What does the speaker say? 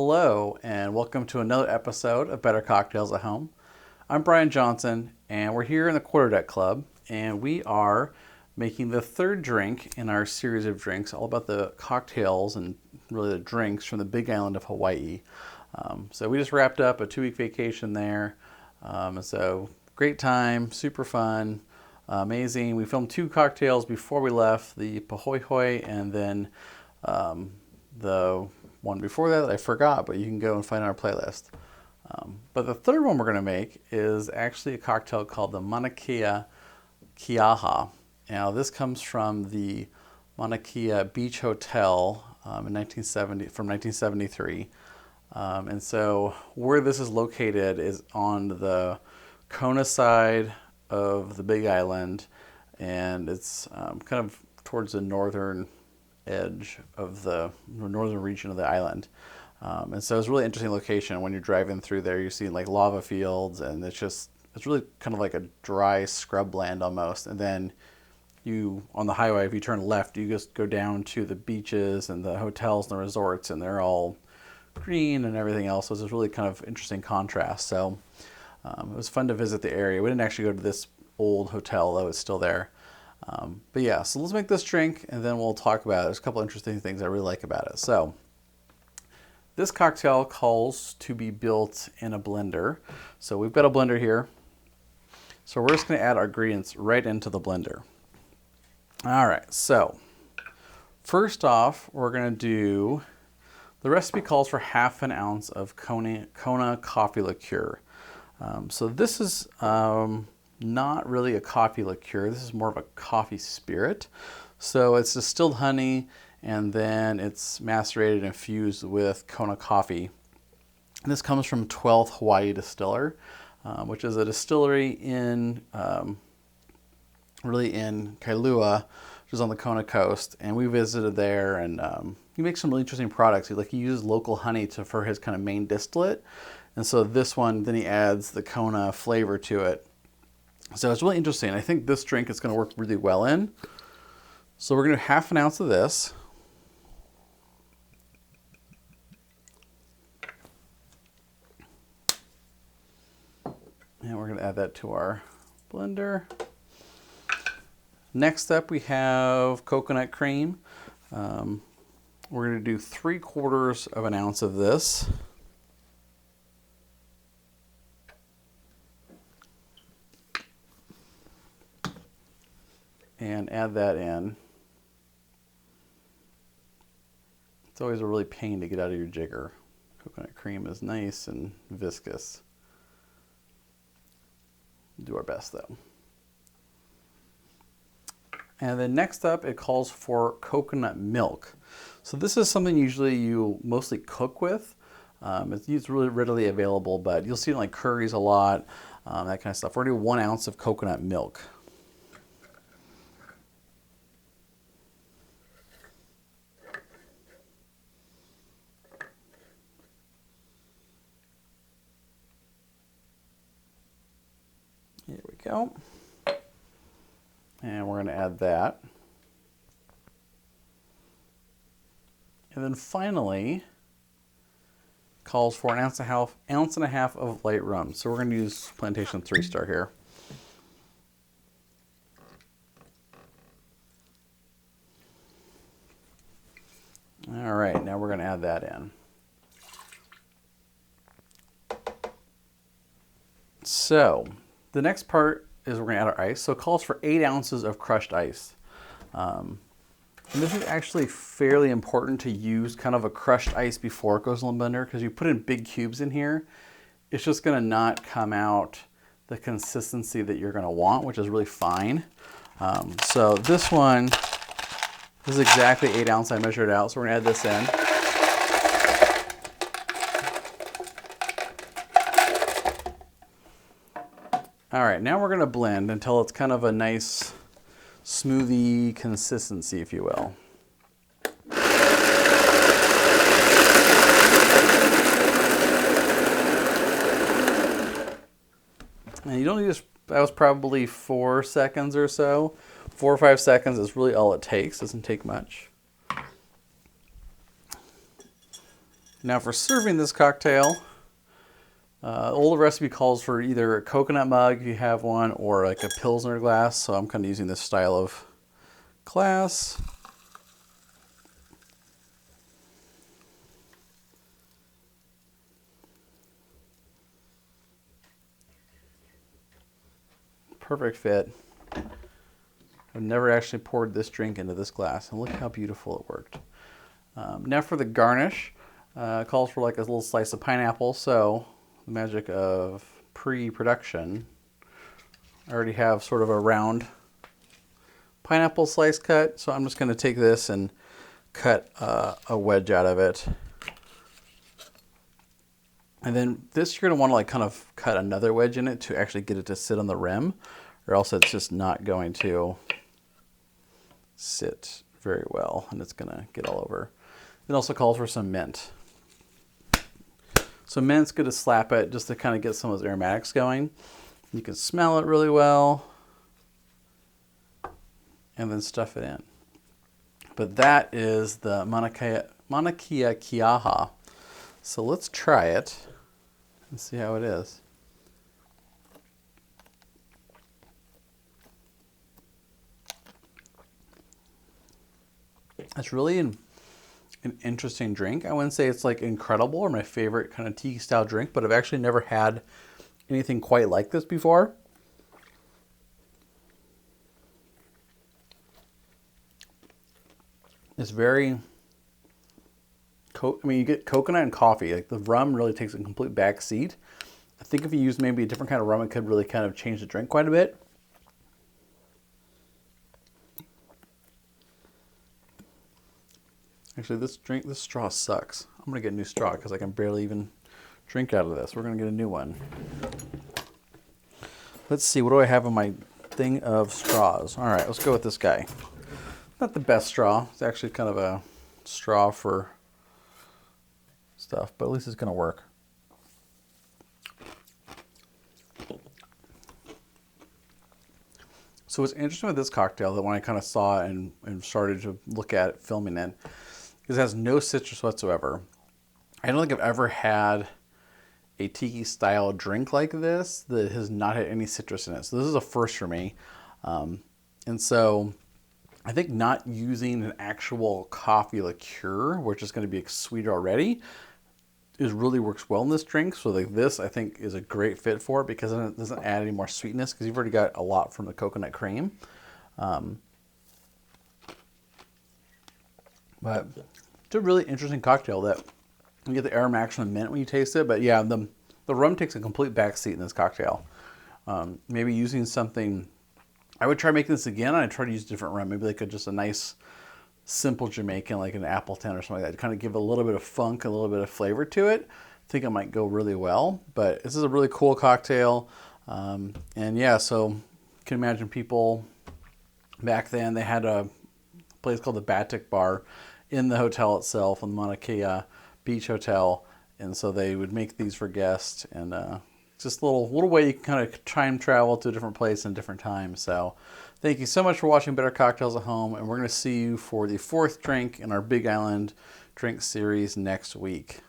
Hello, and welcome to another episode of Better Cocktails at Home. I'm Brian Johnson, and we're here in the Quarterdeck Club, and we are making the third drink in our series of drinks, all about the cocktails and really the drinks from the Big Island of Hawaii. So we just wrapped up a 2-week vacation there, so great time, super fun, amazing. We filmed 2 cocktails before we left, the Pahoihoi and then the one before that I forgot, but you can go and find our playlist. But the third one we're going to make is actually a cocktail called the Mauna Kea Kiaha. Now this comes from the Mauna Kea Beach Hotel from 1973. And so where this is located is on the Kona side of the Big Island, and it's kind of towards the northern edge of the northern region of the island. And so it's a really interesting location. When you're driving through there, you see like lava fields, and it's really kind of like a dry scrubland almost. And then on the highway, if you turn left, you just go down to the beaches and the hotels and the resorts, and they're all green and everything else. So it's a really kind of interesting contrast. So it was fun to visit the area. We didn't actually go to this old hotel, though it's still there. But yeah, so let's make this drink and then we'll talk about it. There's a couple interesting things I really like about it. So this cocktail calls to be built in a blender. So we've got a blender here. So we're just going to add our ingredients right into the blender. All right, so first off, we're going to do, the recipe calls for half an ounce of Kona coffee liqueur. So this is not really a coffee liqueur. This is more of a coffee spirit. So it's distilled honey, and then it's macerated and infused with Kona coffee. And this comes from 12th Hawaii Distiller, which is a distillery in Kailua, which is on the Kona coast. And we visited there, and he makes some really interesting products. He uses local honey for his kind of main distillate. And so this one, then he adds the Kona flavor to it. So it's really interesting. I think this drink is going to work really well in. So we're going to do half an ounce of this. And we're going to add that to our blender. Next up, we have coconut cream. We're going to do 3/4 of an ounce of this. And add that in. It's always a really pain to get out of your jigger. Coconut cream is nice and viscous. Do our best though. And then next up, it calls for coconut milk. So this is something usually you mostly cook with. It's really readily available, but you'll see it in like curries a lot, that kind of stuff. We're gonna do 1 ounce of coconut milk. Here we go. And we're going to add that. And then finally, calls for an ounce and a half of light rum. So we're going to use Plantation 3-Star here. All right, now we're going to add that in. So the next part is we're going to add our ice. So it calls for 8 ounces of crushed ice. And this is actually fairly important to use kind of a crushed ice before it goes in the blender, because you put in big cubes in here, it's just going to not come out the consistency that you're going to want, which is really fine. So this one is exactly 8 ounces. I measured it out. So we're going to add this in. All right, now we're going to blend until it's kind of a nice smoothie consistency, if you will. And you don't need that was probably 4 seconds or so. 4 or 5 seconds is really all it takes. Doesn't take much. Now for serving this cocktail, old recipe calls for either a coconut mug if you have one, or like a pilsner glass. So I'm kind of using this style of glass. Perfect fit. I've never actually poured this drink into this glass, and look how beautiful it worked. Now for the garnish, calls for like a little slice of pineapple. So the magic of pre-production. I already have sort of a round pineapple slice cut, so I'm just going to take this and cut a wedge out of it. And then this, you're going to want to like kind of cut another wedge in it to actually get it to sit on the rim, or else it's just not going to sit very well and it's going to get all over. It also calls for some mint. So mint's good to slap it just to kind of get some of those aromatics going. You can smell it really well and then stuff it in. But that is the Mauna Kea Kiaha. So let's try it and see how it is. It's really an interesting drink. I wouldn't say it's like incredible or my favorite kind of tiki style drink, but I've actually never had anything quite like this before. It's very, you get coconut and coffee. Like the rum really takes a complete back seat. I think if you use maybe a different kind of rum, it could really kind of change the drink quite a bit. Actually, this straw sucks. I'm gonna get a new straw because I can barely even drink out of this. We're gonna get a new one. Let's see, what do I have in my thing of straws? All right, let's go with this guy. Not the best straw. It's actually kind of a straw for stuff, but at least it's gonna work. So what's interesting with this cocktail that when I kind of saw it and started to look at it, filming it, is it has no citrus whatsoever. I don't think I've ever had a tiki style drink like this that has not had any citrus in it. So this is a first for me. And so I think not using an actual coffee liqueur, which is going to be sweeter already, really works well in this drink. So like this, I think, is a great fit for it because it doesn't add any more sweetness because you've already got a lot from the coconut cream. But it's a really interesting cocktail that you get the aromatics from the mint when you taste it. But yeah, the rum takes a complete backseat in this cocktail. Maybe using something, I would try making this again. I'd try to use different rum. Maybe like just a nice, simple Jamaican, like an Appleton or something like that, to kind of give a little bit of funk, a little bit of flavor to it. I think it might go really well. But this is a really cool cocktail. And yeah, so you can imagine people back then, they had a place called the Batik Bar in the hotel itself, on the Mauna Kea Beach Hotel, and so they would make these for guests, and just a little way you can kind of time travel to a different place and different times. So thank you so much for watching Better Cocktails at Home, and we're going to see you for the 4th drink in our Big Island drink series next week.